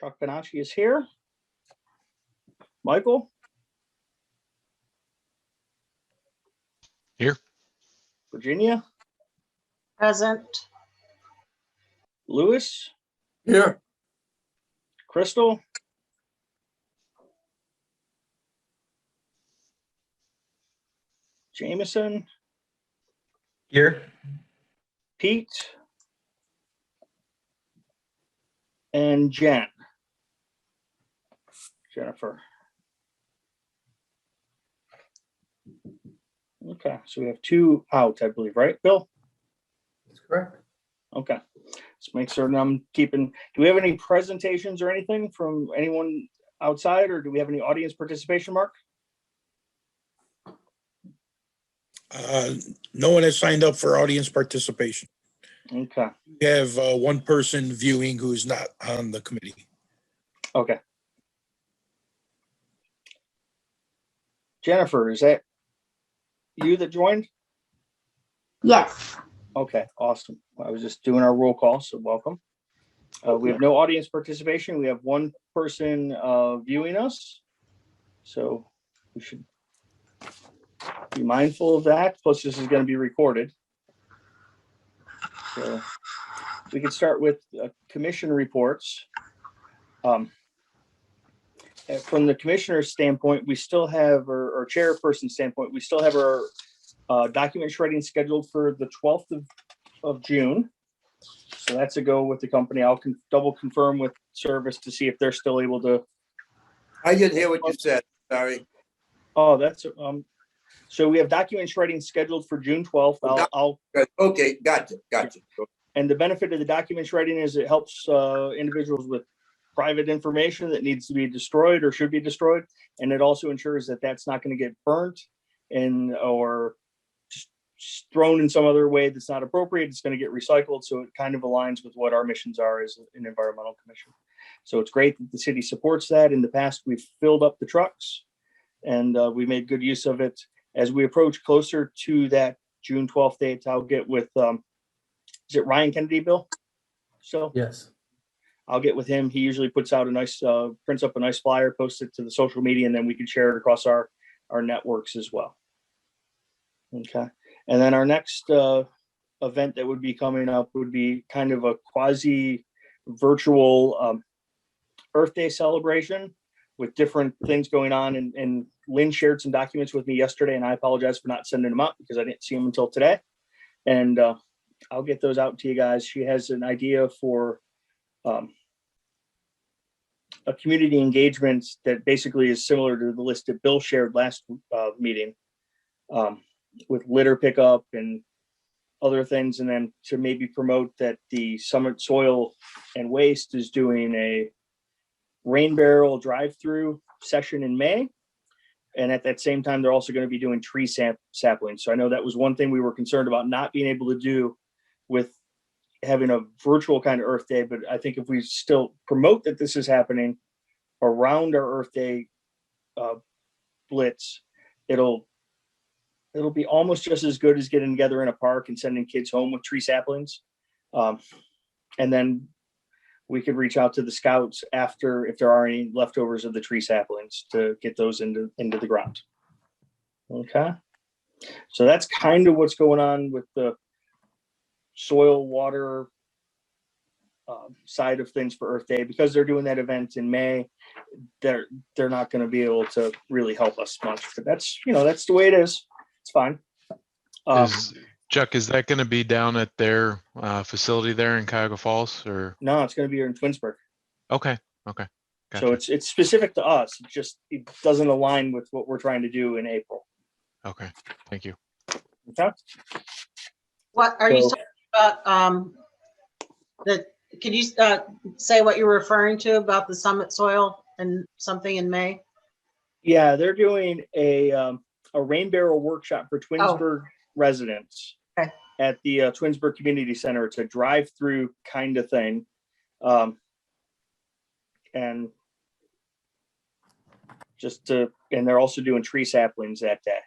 Chuck Bonacci is here. Michael? Here. Virginia? Present. Lewis? Here. Crystal? Jameson? Here. Pete? And Jennifer. Okay, so we have 2 out, I believe, right, Bill? That's correct. Okay, let's make certain I'm keeping. Do we have any presentations or anything from anyone outside, or do we have any audience participation, Mark? No one has signed up for audience participation. Okay, We have one person viewing who's not on the committee. okay. Jennifer, is that you that joined? Yes. Okay, awesome. I was just doing our roll call, so welcome. We have no audience participation. We have one person viewing us. So we should be mindful of that. Plus, this is going to be recorded. So we can start with commission reports. From the commissioner's standpoint, we still have, or chairperson's standpoint, we still have our document shredding scheduled for the 12th of June. So that's a go with the company. I'll double confirm with service to see if they're still able to. I didn't hear what you said. Sorry. Oh, that's so we have document shredding scheduled for June 12th. I'll Okay, gotcha. and the benefit of the document shredding is it helps individuals with private information that needs to be destroyed or should be destroyed, and it also ensures that that's not going to get burnt and or just thrown in some other way that's not appropriate. It's going to get recycled, so it kind of aligns with what our missions are as an environmental commission. So it's great that the city supports that. In the past, we've filled up the trucks, and we made good use of it. As we approach closer to that June 12th date, I'll get with is it Ryan Kennedy, Bill? So Yes. I'll get with him. He usually puts out a nice, prints up a nice flyer, posts it to the social media, and then we can share it across our networks as well. Okay. And then our next event that would be coming up would be kind of a quasi virtual Earth Day celebration with different things going on. And Lynn shared some documents with me yesterday, and I apologize for not sending them out because I didn't see them until today. And I'll get those out to you guys. She has an idea for a community engagement that basically is similar to the list that Bill shared last meeting, with litter pickup and other things. And then to maybe promote that the Summit Soil and Waste is doing a rain barrel drive-through session in May. And at that same time, they're also going to be doing tree saplings. So I know that was one thing we were concerned about not being able to do with having a virtual kind of Earth Day. But I think if we still promote that this is happening around our Earth Day blitz, it'll be almost just as good as getting together in a park and sending kids home with tree saplings. And then we could reach out to the scouts after, if there are any leftovers of the tree saplings, to get those into the ground. Okay. So that's kind of what's going on with the soil, water side of things for Earth Day. Because they're doing that event in May, they're not going to be able to really help us much. But that's, that's the way it is. It's fine. Chuck, is that going to be down at their facility there in Cuyahoga Falls, or? No, it's going to be here in Twinsburg. Okay. Gotcha. So it's specific to us. It doesn't align with what we're trying to do in April. Okay. Thank you. Okay. What are you talking about? Can you say what you're referring to about the Summit Soil and something in May? Yeah, they're doing a rain barrel workshop for Twinsburg residents at the Twinsburg Community Center. It's a drive-through kind of thing. And they're also doing tree saplings that day.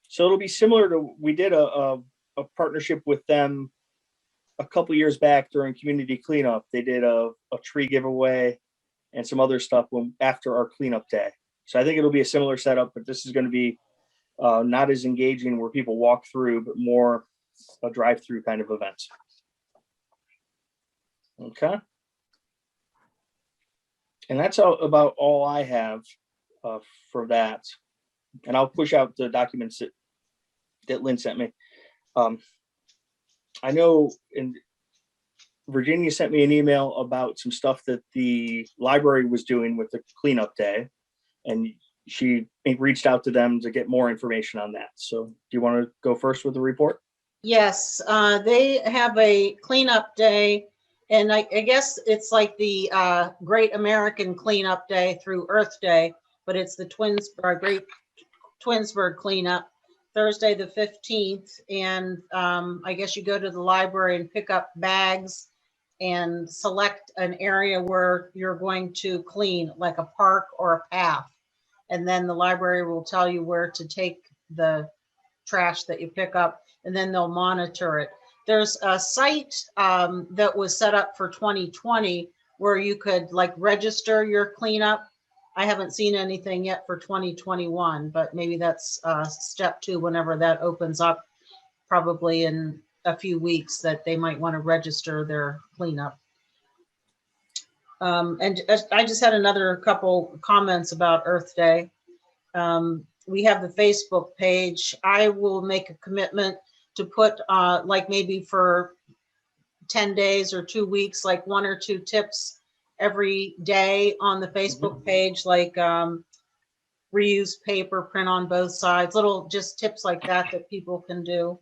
So it'll be similar to, we did a partnership with them a couple years back during community cleanup. They did a tree giveaway and some other stuff after our cleanup day. So I think it'll be a similar setup, but this is going to be not as engaging where people walk through, but more a drive-through kind of event. Okay. And that's about all I have for that. And I'll push out the documents that Lynn sent me. I know Virginia sent me an email about some stuff that the library was doing with the cleanup day, and she reached out to them to get more information on that. So do you want to go first with the report? Yes, they have a cleanup day, and I guess it's like the Great American Cleanup Day through Earth Day, but it's the Great Twinsburg Cleanup, Thursday the 15th. And I guess you go to the library and pick up bags and select an area where you're going to clean, like a park or a path. And then the library will tell you where to take the trash that you pick up, and then they'll monitor it. There's a site that was set up for 2020 where you could like register your cleanup. I haven't seen anything yet for 2021, but maybe that's step 2 whenever that opens up, probably in a few weeks, that they might want to register their cleanup. And I just had another couple comments about Earth Day. We have the Facebook page. I will make a commitment to put like maybe for 10 days or 2 weeks, like 1 or 2 tips every day on the Facebook page, like reuse paper, print on both sides, little just tips like that people can do.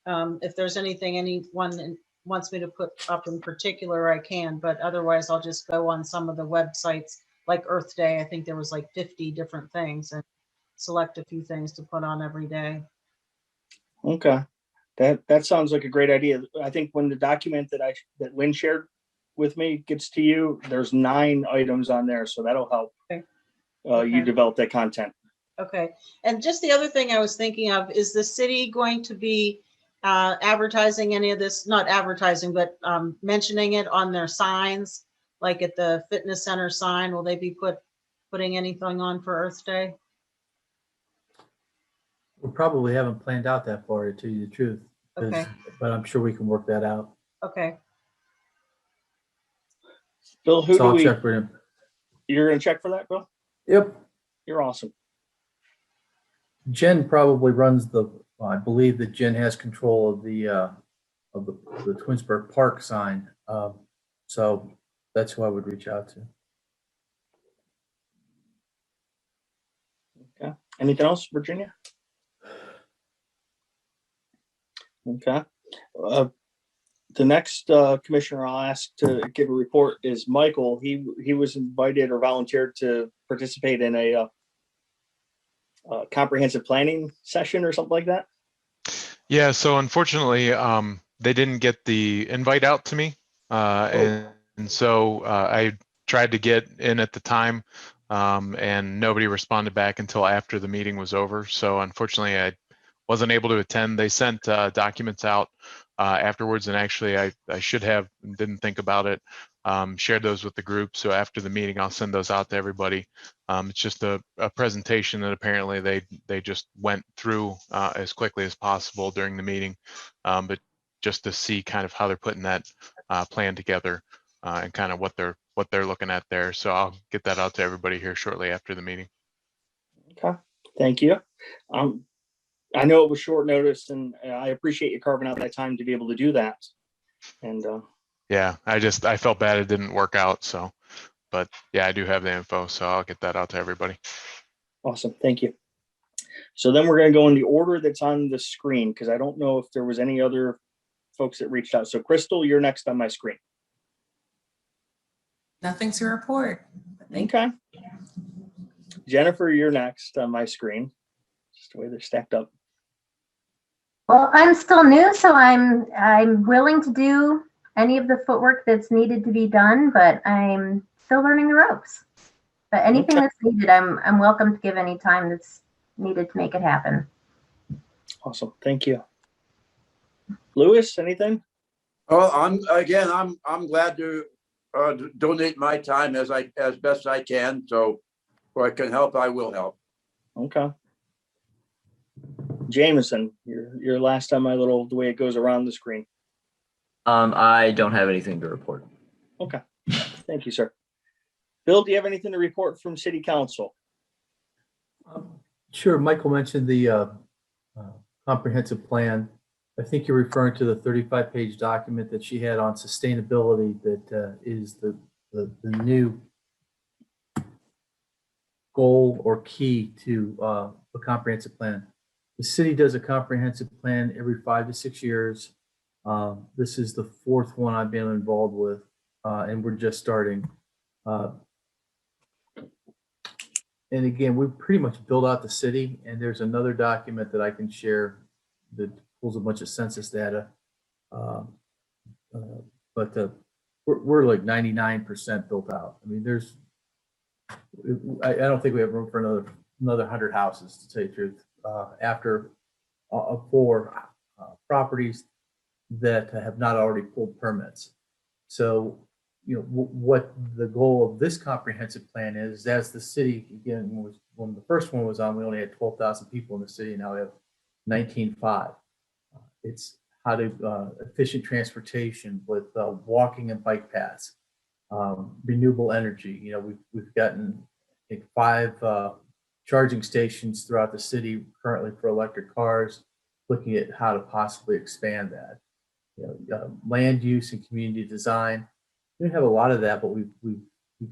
If there's anything anyone wants me to put up in particular, I can, but otherwise I'll just go on some of the websites like Earth Day. I think there was like 50 different things, and select a few things to put on every day. Okay. That sounds like a great idea. I think when the document that Lynn shared with me gets to you, there's 9 items on there, so that'll help you develop that content. Okay. And just the other thing I was thinking of, is the city going to be advertising any of this, not advertising, but mentioning it on their signs, like at the fitness center sign? Will they be putting anything on for Earth Day? We probably haven't planned out that far, to tell you the truth. Okay. But I'm sure we can work that out. Okay. Bill, So I'll check with him. You're going to check for that, Bill? Yep. You're awesome. Jen probably runs I believe that Jen has control of the Twinsburg Park sign. So that's who I would reach out to. Okay. Anything else, Virginia? Okay. The next commissioner I'll ask to give a report is Michael. He was invited or volunteered to participate in a comprehensive planning session or something like that. Yeah, so unfortunately, they didn't get the invite out to me. And so I tried to get in at the time, and nobody responded back until after the meeting was over. So unfortunately, I wasn't able to attend. They sent documents out afterwards, and actually I should have, didn't think about it, shared those with the group. So after the meeting, I'll send those out to everybody. It's just a presentation that apparently they just went through as quickly as possible during the meeting, but just to see kind of how they're putting that plan together and kind of what they're looking at there. So I'll get that out to everybody here shortly after the meeting. Okay, thank you. I know it was short notice, and I appreciate you carving out that time to be able to do that. And yeah, I felt bad it didn't work out. So, but yeah, I do have the info, so I'll get that out to everybody. Awesome, thank you. So then we're going to go in the order that's on the screen, because I don't know if there was any other folks that reached out. So Crystal, you're next on my screen. Nothing to report. Thank you. Okay. Jennifer, you're next on my screen. Just the way they're stacked up. Well, I'm still new, so I'm willing to do any of the footwork that's needed to be done, but I'm still learning the ropes. But anything that's needed, I'm welcome to give any time that's needed to make it happen. Awesome, thank you. Lewis, anything? Well, I'm glad to donate my time as best I can. So where I can help, I will help. Okay. Jameson, your last time, the way it goes around the screen. I don't have anything to report. Okay. Thank you, sir. Bill, do you have anything to report from city council? Sure. Michael mentioned the comprehensive plan. I think you're referring to the 35-page document that she had on sustainability that is the new goal or key to a comprehensive plan. The city does a comprehensive plan every 5 to 6 years. This is the 4th one I've been involved with, and we're just starting. And again, we pretty much built out the city, and there's another document that I can share that pulls a bunch of census data. But we're like 99% built out. I mean, I don't think we have room for another 100 houses, to tell you the truth, after 4 properties that have not already pulled permits. So, what the goal of this comprehensive plan is, as the city, again, when the first one was on, we only had 12,000 people in the city. Now we have 19,500. It's how to efficient transportation with walking and bike paths, renewable energy. We've gotten, I think, 5 charging stations throughout the city currently for electric cars, looking at how to possibly expand that. Land use and community design. We don't have a lot of that, but we've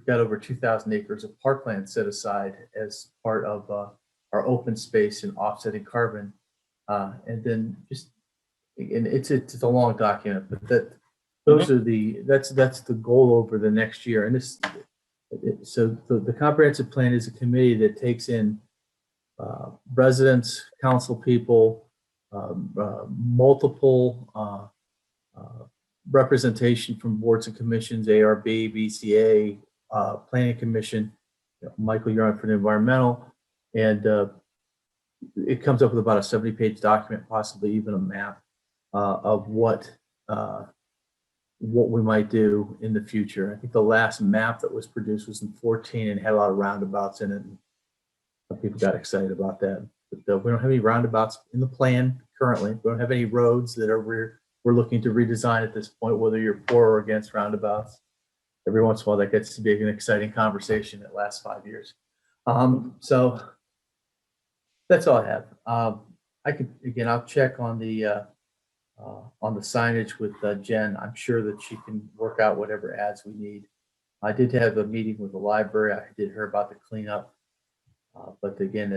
got over 2,000 acres of parkland set aside as part of our open space and offsetting carbon. And then and it's a long document, but that's the goal over the next year. And so the comprehensive plan is a committee that takes in residents, council people, multiple representation from boards and commissions, ARB, BCA, Planning Commission. Michael, you're on for the environmental, and it comes up with about a 70-page document, possibly even a map of what we might do in the future. I think the last map that was produced was in 2014 and had a lot of roundabouts in it. And some people got excited about that. But we don't have any roundabouts in the plan currently. We don't have any roads that we're looking to redesign at this point, whether you're for or against roundabouts. Every once in a while, that gets to be an exciting conversation that lasts 5 years. So that's all I have. I'll check on the signage with Jen. I'm sure that she can work out whatever ads we need. I did have a meeting with the library. I did hear about the cleanup, but again,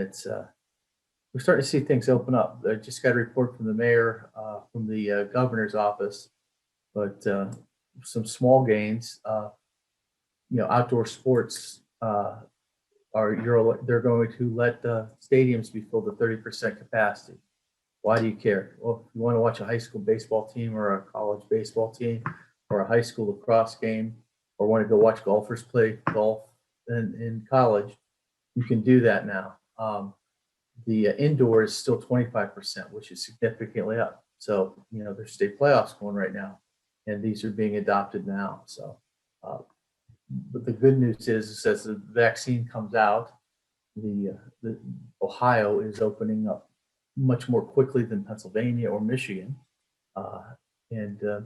we're starting to see things open up. I just got a report from the mayor, from the governor's office, but some small gains. Outdoor sports they're going to let stadiums be filled to 30% capacity. Why do you care? Well, if you want to watch a high school baseball team or a college baseball team or a high school lacrosse game, or want to go watch golfers play golf in college, you can do that now. The indoor is still 25%, which is significantly up. So, there's state playoffs going right now, and these are being adopted now. So, but the good news is as the vaccine comes out, the Ohio is opening up much more quickly than Pennsylvania or Michigan. And I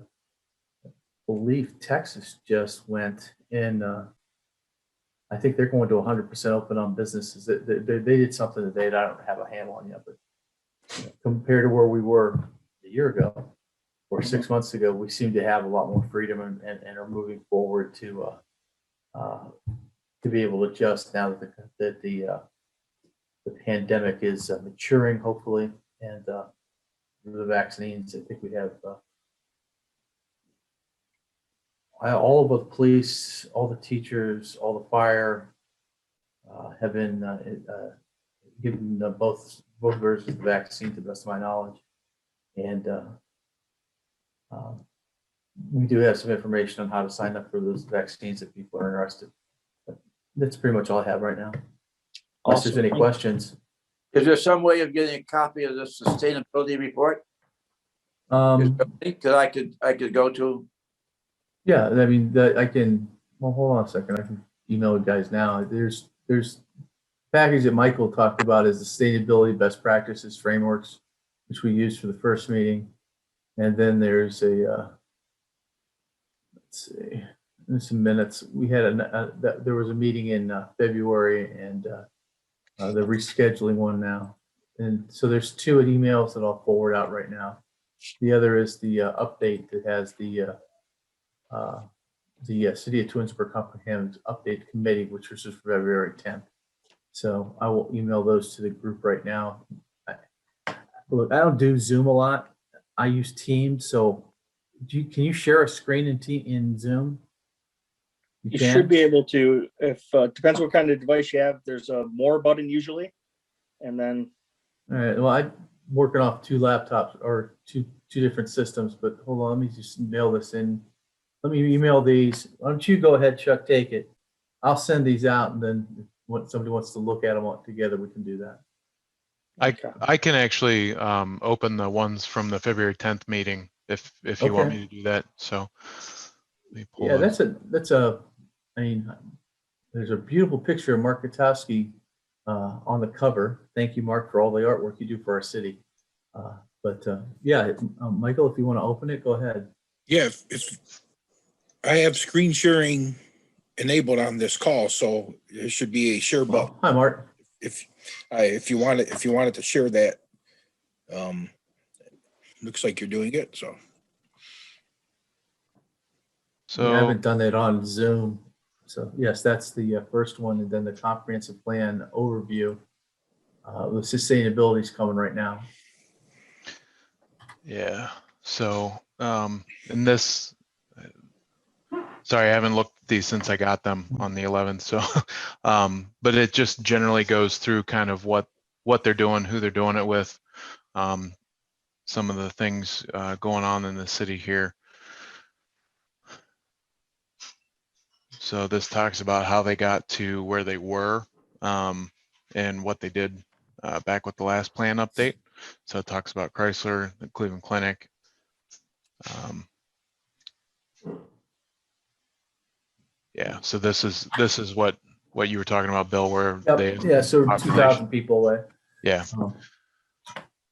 believe Texas just went in, I think they're going to 100% open on businesses. They did something that I don't have a handle on yet, but compared to where we were a year ago or 6 months ago, we seem to have a lot more freedom and are moving forward to be able to adjust now that the pandemic is maturing, hopefully, and the vaccines. I think we have all of the police, all the teachers, all the fire have been given both versions of the vaccine, to the best of my knowledge. And we do have some information on how to sign up for those vaccines if people are interested. But that's pretty much all I have right now. Unless there's any questions. Is there some way of getting a copy of the sustainability report? That I could go to? Yeah, I mean, I can, well, hold on a second. I can email you guys now. There's package that Michael talked about is the sustainability best practices frameworks, which we used for the first meeting. And then there's a, let's see, there's some minutes. We had there was a meeting in February and the rescheduling one now. And so there's two emails that I'll forward out right now. The other is the update that has the City of Twinsburg Comprehensive Update Committee, which was just February 10th. So I will email those to the group right now. Look, I don't do Zoom a lot. I use Teams. So can you share a screen in Zoom? You should be able to, if depends what kind of device you have. There's a more button usually, and then. All right. Well, I'm working off two laptops or two different systems, but hold on. Let me just mail this in. Let me email these. Why don't you go ahead, Chuck, take it. I'll send these out, and then when somebody wants to look at them all together, we can do that. I can actually open the ones from the February 10th meeting if you want me to do that. So let me pull Yeah, those. I mean, there's a beautiful picture of Mark Katowski on the cover. Thank you, Mark, for all the artwork you do for our city. Yeah, Michael, if you want to open it, go ahead. Yeah, if I have screen sharing enabled on this call, so there should be a share button. Hi, Mark. If you wanted to share that, looks like you're doing it. So I haven't done that on Zoom. So yes, that's the first one, and then the comprehensive plan overview. The sustainability is coming right now. Yeah. So in this, sorry, I haven't looked at these since I got them on the 11th. So, but it just generally goes through kind of what they're doing, who they're doing it with, some of the things going on in the city here. So this talks about how they got to where they were and what they did back with the last plan update. So it talks about Chrysler, the Cleveland Clinic. Yeah, so this is what you were talking about, Bill, where so 2,000 people away. Yeah.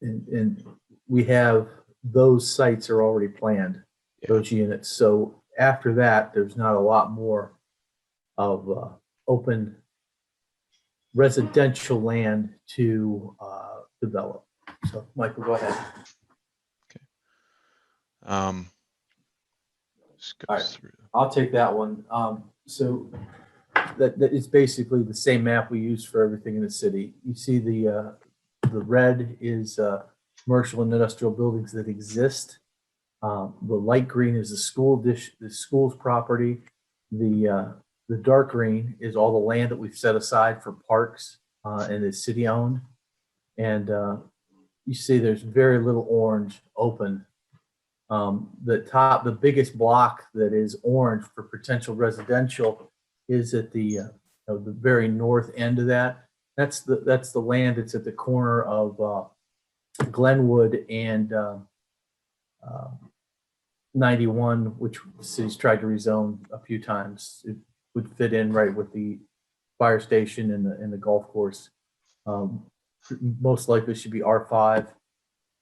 And we have those sites are already planned, those units. So after that, there's not a lot more of open residential land to develop. So Michael, go ahead. Okay. All right, I'll take that one. So that is basically the same map we use for everything in the city. You see the red is commercial and industrial buildings that exist. The light green is the school's property. The dark green is all the land that we've set aside for parks and is city owned. And you see there's very little orange open. The biggest block that is orange for potential residential is at the very north end of that. That's the land that's at the corner of Glenwood and 91, which the city's tried to rezone a few times. It would fit in right with the fire station and the golf course. Most likely should be R5,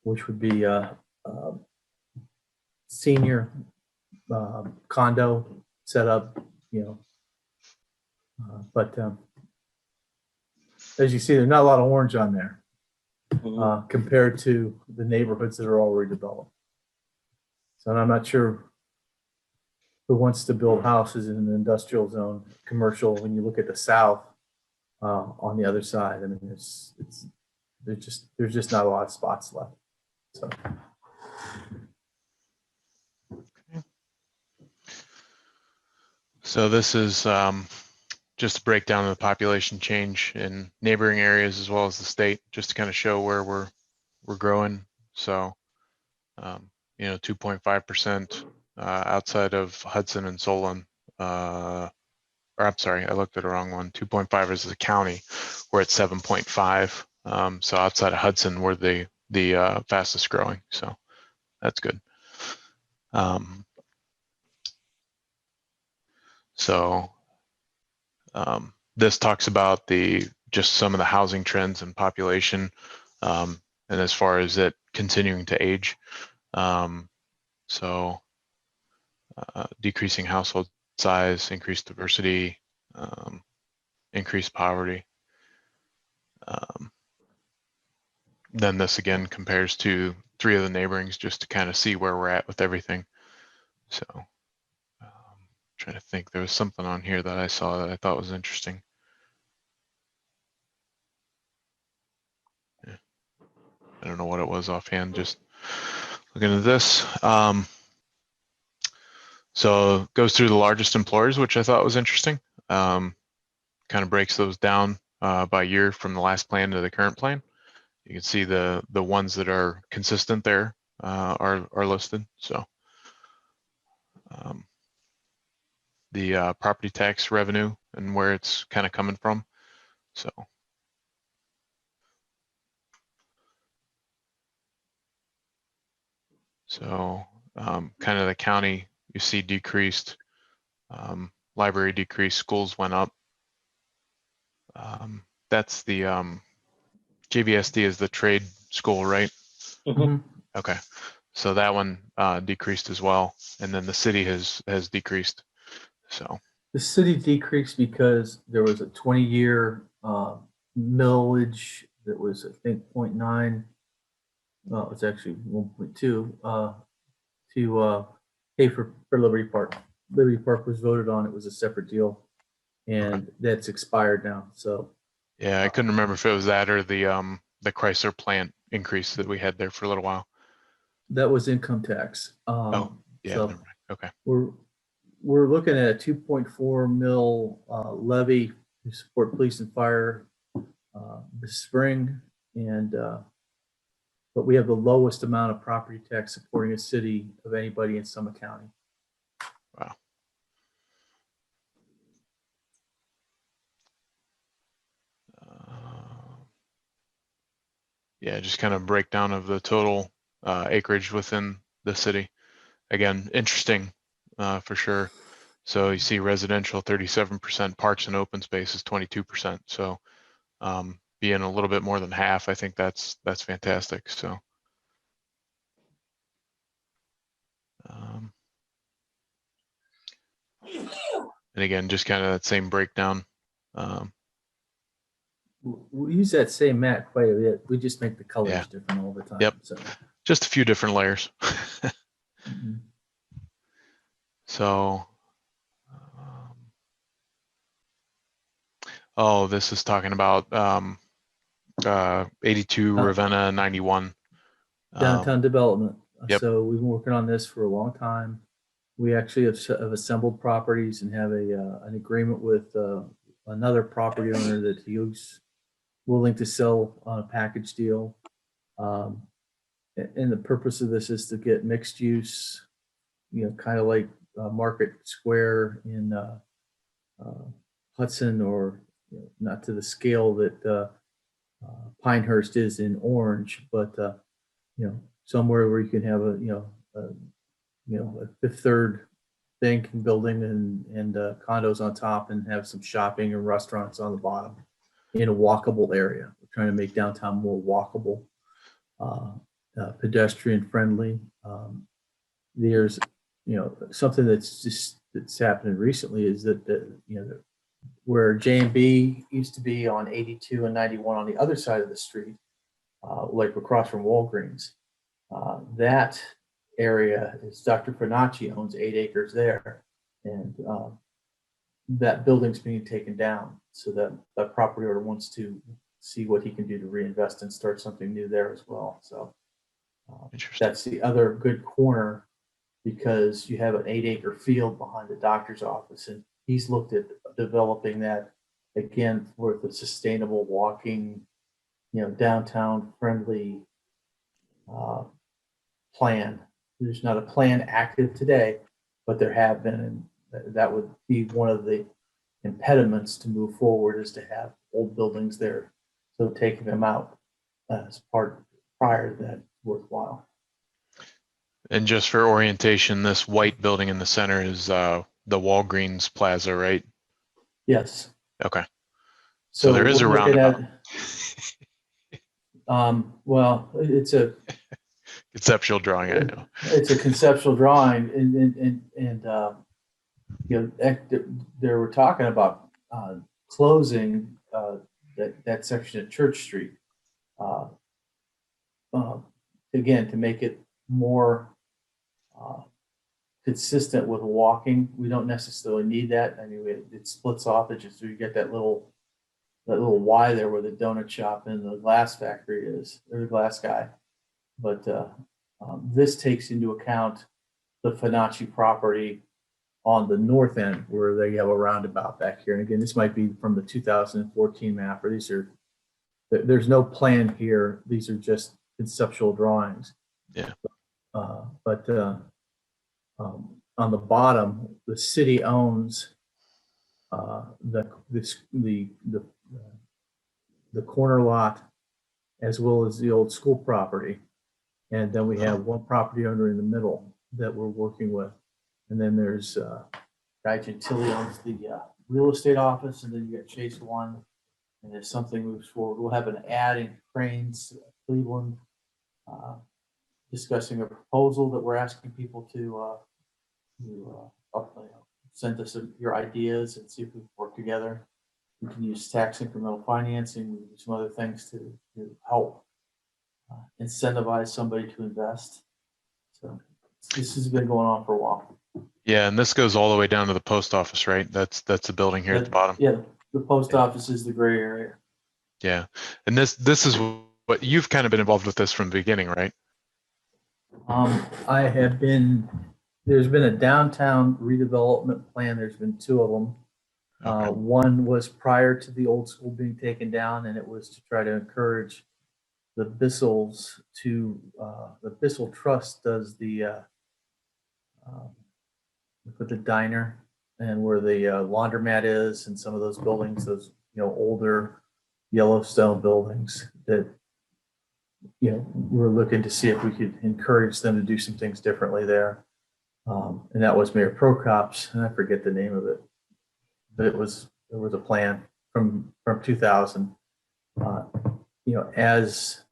which would be senior condo setup, but as you see, there's not a lot of orange on there compared to the neighborhoods that are already developed. So I'm not sure who wants to build houses in an industrial zone, commercial. When you look at the south on the other side, I mean, there's just not a lot of spots left. So. So this is just a breakdown of the population change in neighboring areas as well as the state, just to kind of show where we're growing. So, 2.5% outside of Hudson and Solon. Or I'm sorry, I looked at the wrong one. 2.5 is the county. We're at 7.5. So outside of Hudson, we're the fastest growing. So that's good. So this talks about just some of the housing trends and population, and as far as it continuing to age. So decreasing household size, increased diversity, increased poverty. Then this again compares to 3 of the neighborings just to kind of see where we're at with everything. So trying to think, there was something on here that I saw that I thought was interesting. Yeah. I don't know what it was offhand, just looking at this. So it goes through the largest employers, which I thought was interesting. Kind of breaks those down by year from the last plan to the current plan. You can see the ones that are consistent there are listed. So the property tax revenue and where it's kind of coming from. So kind of the county you see decreased, library decreased, schools went up. That's the JVSD is the trade school, right? Mhm. Okay, so that one decreased as well, and then the city has decreased. So The city decreased because there was a 20-year millage that was, I think, 0.9. Well, it's actually 1.2 to pay for Liberty Park. Liberty Park was voted on. It was a separate deal, and that's expired now. So yeah, I couldn't remember if it was that or the Chrysler plant increase that we had there for a little while. that was income tax. Oh, yeah, So never mind. Okay. we're looking at a 2.4 mil levy to support police and fire this spring, and but we have the lowest amount of property tax supporting a city of anybody in Summit County. Wow. Yeah, just kind of breakdown of the total acreage within the city. Again, interesting for sure. So you see residential 37%, parks and open space is 22%. So being a little bit more than half, I think that's fantastic. So and again, just kind of that same breakdown. We use that same map quite a bit. We just make the colors Yeah. different all the time. Yep. So. Just a few different layers. Mhm. So, oh, this is talking about 82 Ravenna 91. Downtown development. Yep. So we've been working on this for a long time. We actually have assembled properties and have an agreement with another property owner that he's willing to sell on a package deal. And the purpose of this is to get mixed use, kind of like Market Square in Hudson, or not to the scale that Pinehurst is in Orange, but somewhere where you can have a Fifth Third banking building and condos on top, and have some shopping and restaurants on the bottom in a walkable area. We're trying to make downtown more walkable, pedestrian friendly. There's something that's happening recently is that where J&B used to be on 82 and 91 on the other side of the street, like across from Walgreens. That area is Dr. Finacci owns 8 acres there, and that building's being taken down. So that property owner wants to see what he can do to reinvest and start something new there as well. So that's the other good corner, because you have an 8-acre field behind the doctor's office, and he's looked at developing that again for the sustainable walking, downtown friendly plan. There's not a plan active today, but there have been, and that would be one of the impediments to move forward, is to have old buildings there. So taking them out as part prior to that worthwhile. And just for orientation, this white building in the center is the Walgreens Plaza, right? Yes. Okay. So there is we're a looking roundabout. Well, it's a Conceptual drawing, I know. it's a conceptual drawing, and you know, they were talking about closing that section of Church Street. Uh, Again, to make it more consistent with walking. We don't necessarily need that. I mean, it splits off. It just, you get that little Y there where the donut shop and the glass factory is, or the glass guy. But this takes into account the Fibonacci property on the north end where they have a roundabout back here. And again, this might be from the 2014 map, or there's no plan here. These are just conceptual drawings. Yeah. But on the bottom, the city owns the corner lot as well as the old school property. And then we have one property owner in the middle that we're working with. And then there's Guy Gentili owns the real estate office, and then you got Chase One. And if something moves forward, we'll have an ad in Cranes, Cleveland, discussing a proposal that we're asking people to send us your ideas and see if we can work together. We can use tax incremental financing, we can do some other things to help incentivize somebody to invest. So this has been going on for a while. Yeah, and this goes all the way down to the post office, right? That's the building here at the bottom. Yeah, the post office is the gray area. Yeah, and this is what you've kind of been involved with this from the beginning, right? I have been. There's been a downtown redevelopment plan. There's been two of them. Okay. One was prior to the old school being taken down, and it was to try to encourage the Bissell's to the Bissell Trust does the with the diner and where the laundromat is, and some of those buildings, those older Yellowstone buildings that we're looking to see if we could encourage them to do some things differently there. And that was Mayor Prokop's, and I forget the name of it, but there was a plan from 2000. As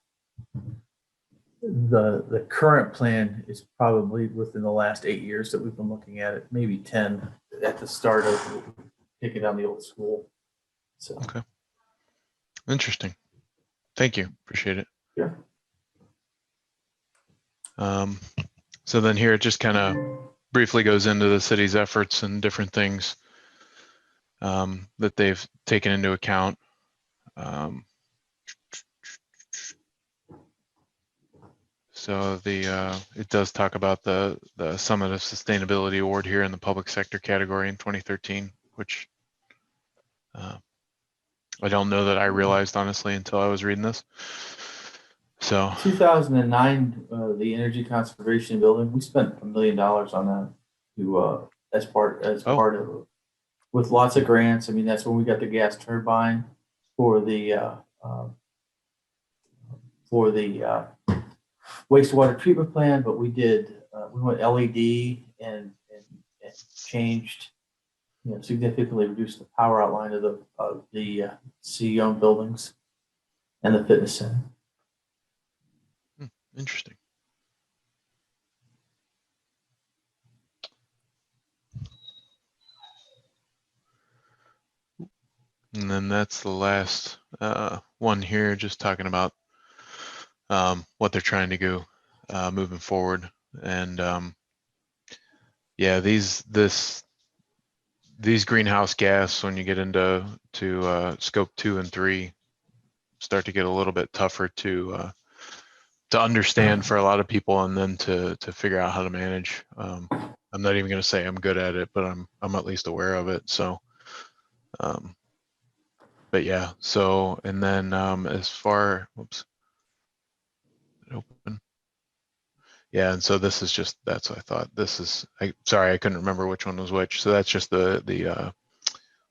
the current plan is probably within the last 8 years that we've been looking at it, maybe 10 at the start of taking down the old school. So okay, interesting. Thank you, appreciate it. Yeah. So then here it just kind of briefly goes into the city's efforts and different things that they've taken into account. So it does talk about the Summit of Sustainability Award here in the public sector category in 2013, which I don't know that I realized honestly until I was reading this. So 2009, the energy conservation building, we spent $1 million on that to as part of with lots of grants. I mean, that's when we got the gas turbine for the wastewater treatment plant, but we went LED and changed, significantly reduced the power outline of the CEO buildings and the fitness center. Interesting. And then that's the last one here, just talking about what they're trying to do moving forward. And yeah, these greenhouse gas, when you get into scope 2 and 3, start to get a little bit tougher to understand for a lot of people, and then to figure out how to manage. I'm not even going to say I'm good at it, but I'm at least aware of it. So, but yeah. So, and then as far, open. Yeah, and so this is just, that's what I thought. This is, sorry, I couldn't remember which one was which. So that's just the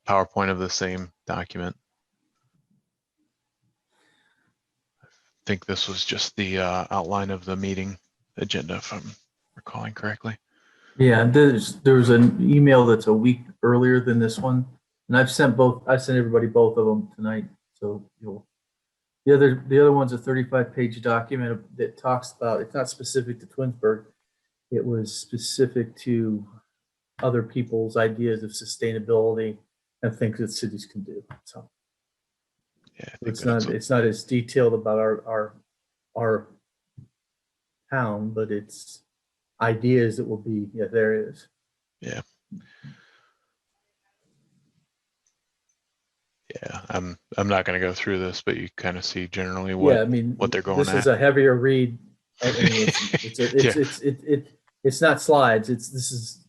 PowerPoint of the same document. I think this was just the outline of the meeting agenda, if I'm recalling correctly. Yeah, there's an email that's a week earlier than this one, and I sent everybody both of them tonight. So the other one's a 35-page document that talks about, it's not specific to Twinsburg. It was specific to other people's ideas of sustainability and things that cities can do. So Yeah, I think it's that's not as detailed about our town, but it's ideas that will be, yeah, there it is. yeah. Yeah, I'm not going to go through this, but you kind of see generally Yeah, I mean, what they're going this is at. a heavier read. I mean, it's not slides. This is,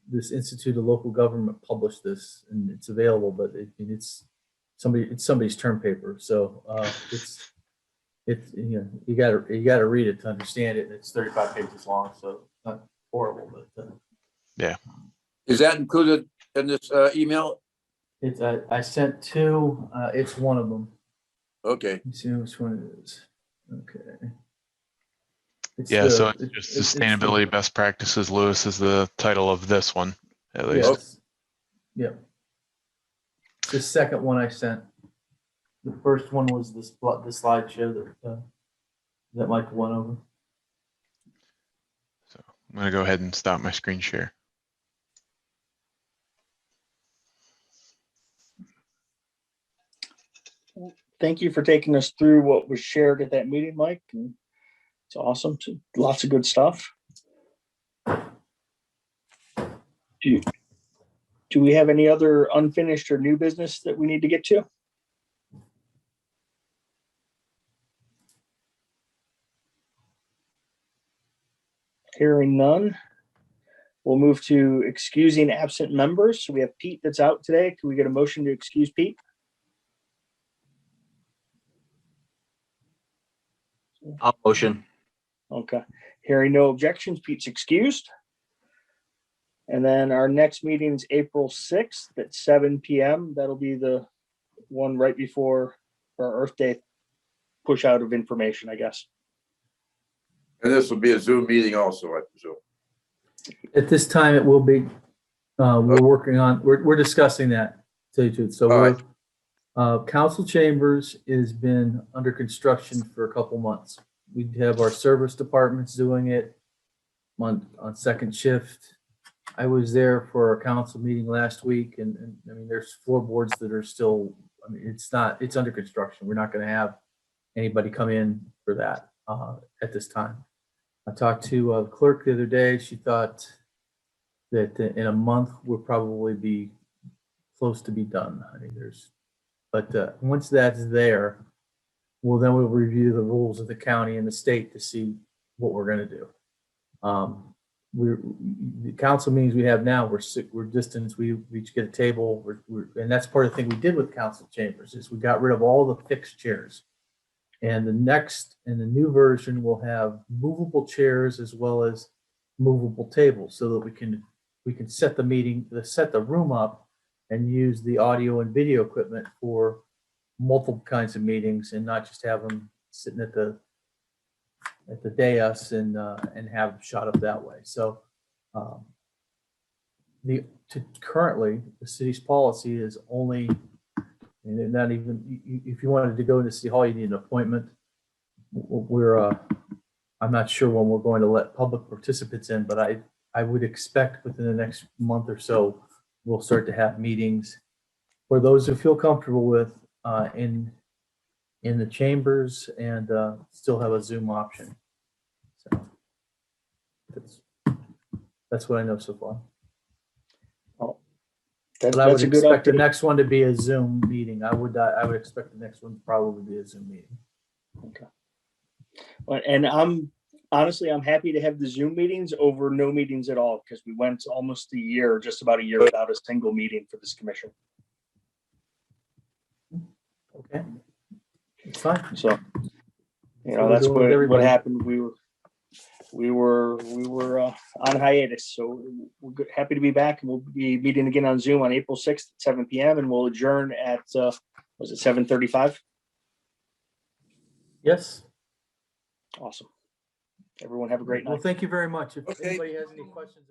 this Institute of Local Government published this and it's available, but it's somebody's term paper. So you gotta read it to understand it. It's 35 pages long, so it's not horrible, but Yeah. Is that included in this email? it's I sent two. It's one of them. Okay. Let me see which one it is. Okay. Yeah, so it's just sustainability best practices, Lewis, is the title of this one, at least. Yes. Yeah. It's the second one I sent. The first one was the slideshow that Michael went over. So I'm going to go ahead and stop my screen share. Thank you for taking us through what was shared at that meeting, Mike. And it's awesome. Lots of good stuff. Do we have any other unfinished or new business that we need to get to? Hearing none, we'll move to excusing absent members. So we have Pete that's out today. Can we get a motion to excuse Pete? I'll motion. Okay. Hearing no objections, Pete's excused. And then our next meeting's April 6th at 7 p.m. That'll be the one right before our Earth Day push out of information, I guess. And this will be a Zoom meeting also, I presume. At this time, it will be. We're discussing that. To tell you the truth. So council chambers has been under construction for a couple months. We have our service departments doing it on second shift. I was there for a council meeting last week, and I mean, there's floorboards that are still. I mean, it's under construction. We're not going to have anybody come in for that at this time. I talked to the clerk the other day. She thought that in a month we'll probably be close to be done. I mean, but once that's there, we'll review the rules of the county and the state to see what we're going to do. The council meetings we have now, we're distanced. We each get a table. And that's part of the thing we did with council chambers is we got rid of all the fixed chairs. And the new version will have movable chairs as well as movable tables, so that we can set the room up and use the audio and video equipment for multiple kinds of meetings, and not just have them sitting at the dais and have them shot up that way. So currently the city's policy is only, and not even if you wanted to go into City Hall, you need an appointment. I'm not sure when we're going to let public participants in, but I would expect within the next month or so, we'll start to have meetings for those who feel comfortable with in the chambers, and still have a Zoom option. So that's what I know so far. But I would expect the next one to be a Zoom meeting. I would expect the next one to probably be a Zoom meeting. Okay. Well, and I'm happy to have the Zoom meetings over no meetings at all, because we went almost just about a year without a single meeting for this commission. Okay. It's fine. So, that's what happened. We were on hiatus, so we're happy to be back, and we'll be meeting again on Zoom on April 6th at 7 p.m. and we'll adjourn at was it 7:35? Yes. Awesome. Everyone have a great night. Well, thank you very much. If Okay. anybody has any questions.